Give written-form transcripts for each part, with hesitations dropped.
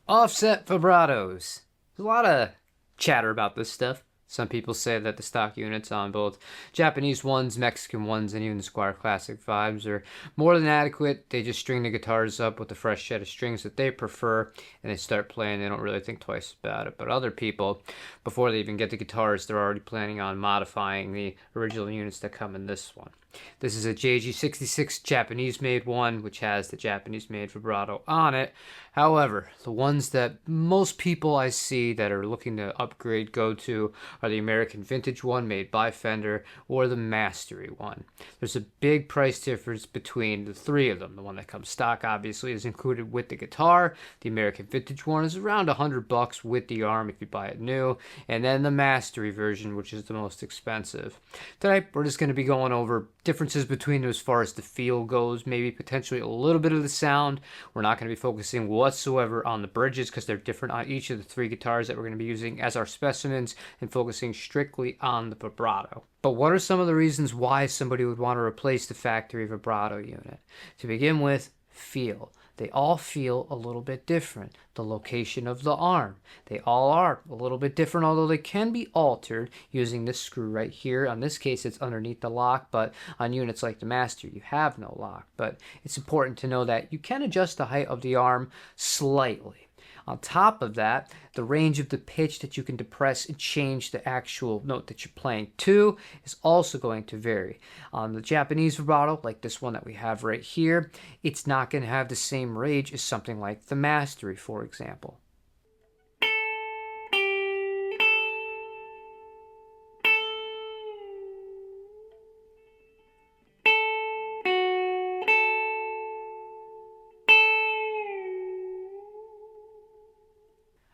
Offset vibratos. There's a lot of chatter about this stuff. Some people say that the stock units on both Japanese ones, Mexican ones, and even the Squire Classic 5s are more than adequate. They just string the guitars up with a fresh set of strings that they prefer, and they start playing. They don't really think twice about it. But other people, before they even get the guitars, they're already planning on modifying the original units that come in this one. This is a JG66 Japanese-made one, which has the Japanese-made vibrato on it. However, the ones that most people I see that are looking to upgrade go to are the American Vintage one made by Fender or the Mastery one. There's a big price difference between the three of them. The one that comes stock obviously is included with the guitar. The American Vintage one is around $100 with the arm if you buy it new. And then the Mastery version, which is the most expensive. Today, we're just going to be going over differences between them as far as the feel goes, maybe potentially a little bit of the sound. We're not going to be focusing whatsoever on the bridges because they're different on each of the three guitars that we're going to be using as our specimens, and focusing strictly on the vibrato. But what are some of the reasons why somebody would want to replace the factory vibrato unit? To begin with, feel. They all feel a little bit different. The location of the arm. They all are a little bit different, although they can be altered using this screw right here. On this case, it's underneath the lock, but on units like the Master, you have no lock. But it's important to know that you can adjust the height of the arm slightly. On top of that, the range of the pitch that you can depress and change the actual note that you're playing to is also going to vary. On the Japanese vibrato, like this one that we have right here, it's not going to have the same range as something like the Mastery, for example.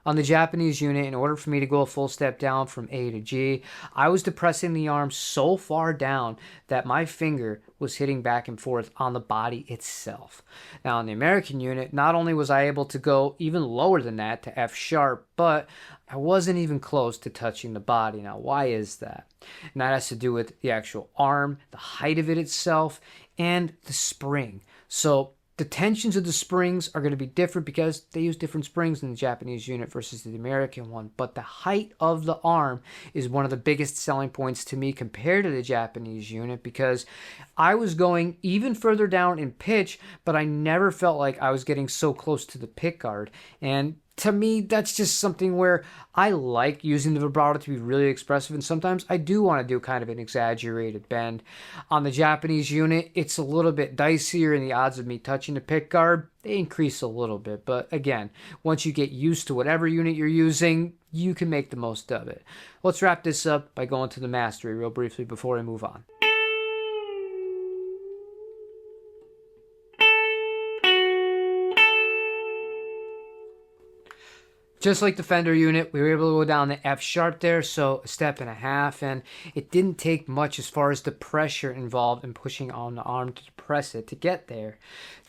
On the Japanese unit, in order for me to go a full step down from A to G, I was depressing the arm so far down that my finger was hitting back and forth on the body itself. Now, on the American unit, not only was I able to go even lower than that to F sharp, but I wasn't even close to touching the body. Now, why is that? And that has to do with the actual arm, the height of it itself, and the spring. So the tensions of the springs are going to be different because they use different springs in the Japanese unit versus the American one. But the height of the arm is one of the biggest selling points to me compared to the Japanese unit, because I was going even further down in pitch, but I never felt like I was getting so close to the pickguard. And to me, that's just something where I like using the vibrato to be really expressive, and sometimes I do want to do kind of an exaggerated bend. On the Japanese unit, it's a little bit dicier, and the odds of me touching the pickguard, they increase a little bit. But again, once you get used to whatever unit you're using, you can make the most of it. Let's wrap this up by going to the Mastery real briefly before I move on. Just like the Fender unit, we were able to go down to F sharp there, so a step and a half, and it didn't take much as far as the pressure involved in pushing on the arm to depress it to get there.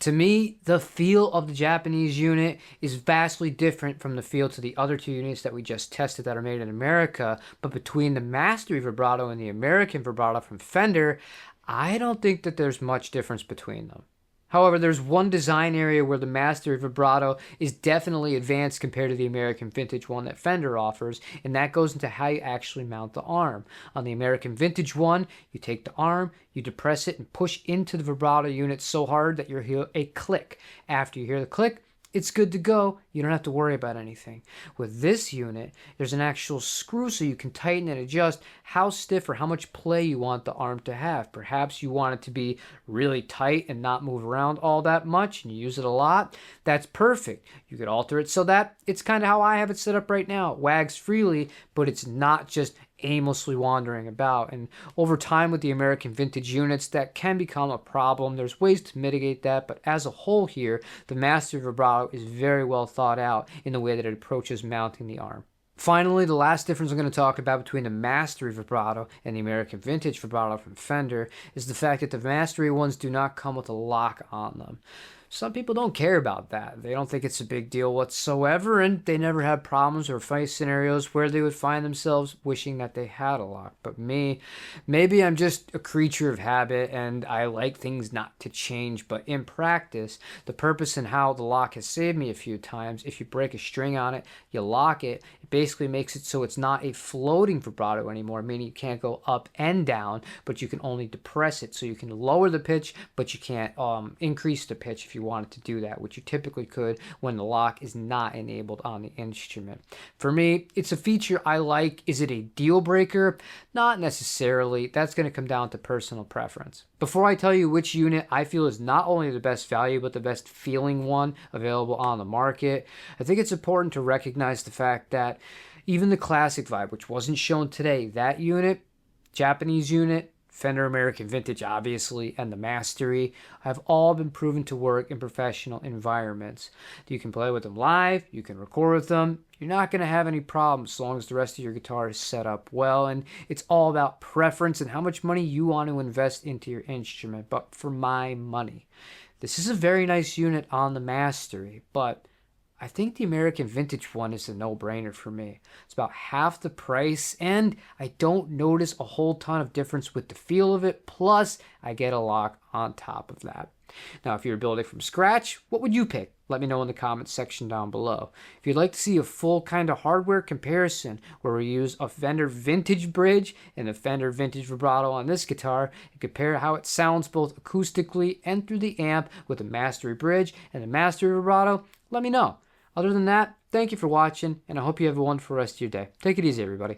To me, the feel of the Japanese unit is vastly different from the feel to the other two units that we just tested that are made in America, but between the Mastery vibrato and the American vibrato from Fender, I don't think that there's much difference between them. However, there's one design area where the Mastery vibrato is definitely advanced compared to the American Vintage one that Fender offers, and that goes into how you actually mount the arm. On the American Vintage one, you take the arm, you depress it, and push into the vibrato unit so hard that you hear a click. After you hear the click, it's good to go. You don't have to worry about anything. With this unit, there's an actual screw so you can tighten and adjust how stiff or how much play you want the arm to have. Perhaps you want it to be really tight and not move around all that much, and you use it a lot. That's perfect. You could alter it so that it's kind of how I have it set up right now. It wags freely, but it's not just aimlessly wandering about. And over time with the American Vintage units, that can become a problem. There's ways to mitigate that, but as a whole here, the Mastery vibrato is very well thought out in the way that it approaches mounting the arm. Finally, the last difference I'm going to talk about between the Mastery vibrato and the American Vintage vibrato from Fender is the fact that the Mastery ones do not come with a lock on them. Some people don't care about that. They don't think it's a big deal whatsoever, and they never had problems or fight scenarios where they would find themselves wishing that they had a lock. But me, maybe I'm just a creature of habit and I like things not to change. But in practice, the purpose and how the lock has saved me a few times, if you break a string on it, you lock it, it basically makes it so it's not a floating vibrato anymore, meaning you can't go up and down, but you can only depress it. So you can lower the pitch, but you can't increase the pitch if you wanted to do that, which you typically could when the lock is not enabled on the instrument. For me, it's a feature I like. Is it a deal breaker? Not necessarily. That's going to come down to personal preference. Before I tell you which unit I feel is not only the best value, but the best feeling one available on the market, I think it's important to recognize the fact that even the Classic Vibe, which wasn't shown today, that unit, Japanese unit, Fender American Vintage, obviously, and the Mastery have all been proven to work in professional environments. You can play with them live, you can record with them. You're not going to have any problems as long as the rest of your guitar is set up well, and it's all about preference and how much money you want to invest into your instrument. But for my money, this is a very nice unit on the Mastery, but I think the American Vintage one is a no-brainer for me. It's about half the price, and I don't notice a whole ton of difference with the feel of it, plus I get a lock on top of that. Now, if you're building from scratch, what would you pick? Let me know in the comments section down below. If you'd like to see a full kind of hardware comparison where we use a Fender Vintage bridge and a Fender Vintage vibrato on this guitar and compare how it sounds both acoustically and through the amp with the Mastery bridge and the Mastery vibrato, let me know. Other than that, thank you for watching, and I hope you have a wonderful rest of your day. Take it easy, everybody.